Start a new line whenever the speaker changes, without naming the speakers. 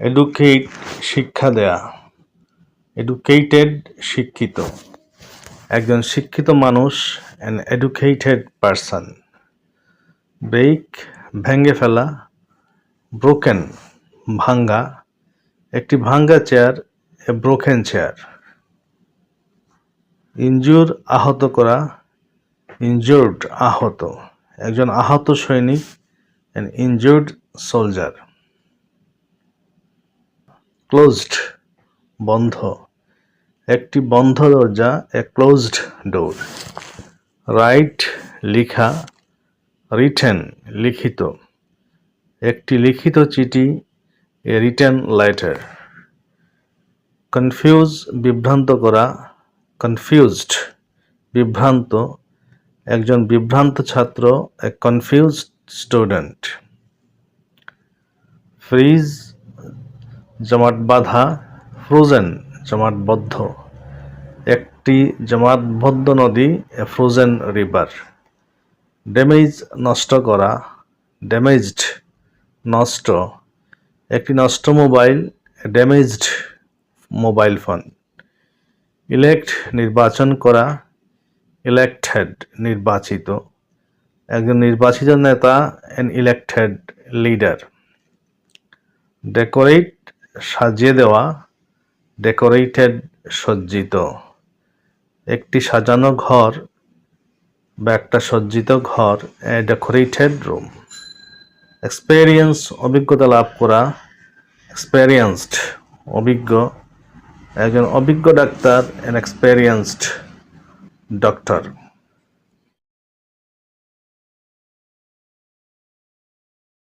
Educate শিক্ষা দেয়া, educated শিক্ষিত, একজন শিক্ষিত মানুষ, অ্যান এডুকেটেড পারসন। ব্রেক ভেঙে ফেলা, ব্রোকেন ভাঙ্গা, একটি ভাঙ্গা চেয়ার, এ ব্রোকেন চেয়ার। ইনজুর আহত করা, ইনজুর্ড আহত, একজন আহত সৈনিক, অ্যান ইনজুর্ড সোলজার। ক্লোজড বন্ধ, একটি বন্ধ দরজা, এ ক্লোজড ডোর। রাইট লিখা, রিটেন লিখিত, একটি লিখিত চিঠি, এ রিটেন লেটার। কনফিউজ বিভ্রান্ত করা, কনফিউজড বিভ্রান্ত, একজন বিভ্রান্ত ছাত্র, এ কনফিউজড স্টুডেন্ট। ফ্রিজ জমাট বাঁধা, ফ্রোজেন জমাটবদ্ধ, একটি জমাটবদ্ধ নদী, এ ফ্রোজেন রিভার। ড্যামেজ নষ্ট করা, ড্যামেজড নষ্ট, একটি নষ্ট মোবাইল, এ ড্যামেজড মোবাইল ফোন। ইলেক্ট নির্বাচন করা, ইলেক্টেড নির্বাচিত, একজন নির্বাচিত নেতা, অ্যান ইলেক্টেড লিডার। ডেকোরেট সাজিয়ে দেওয়া, ডেকোরেটেড সজ্জিত, একটি সাজানো ঘর বা একটা সজ্জিত ঘর, এ ডেকোরেটেড রুম। এক্সপেরিয়েন্স অভিজ্ঞতা লাভ করা, এক্সপেরিয়েন্সড অভিজ্ঞ, একজন অভিজ্ঞ ডাক্তার, অ্যান এক্সপেরিয়েন্সড ডক্টর।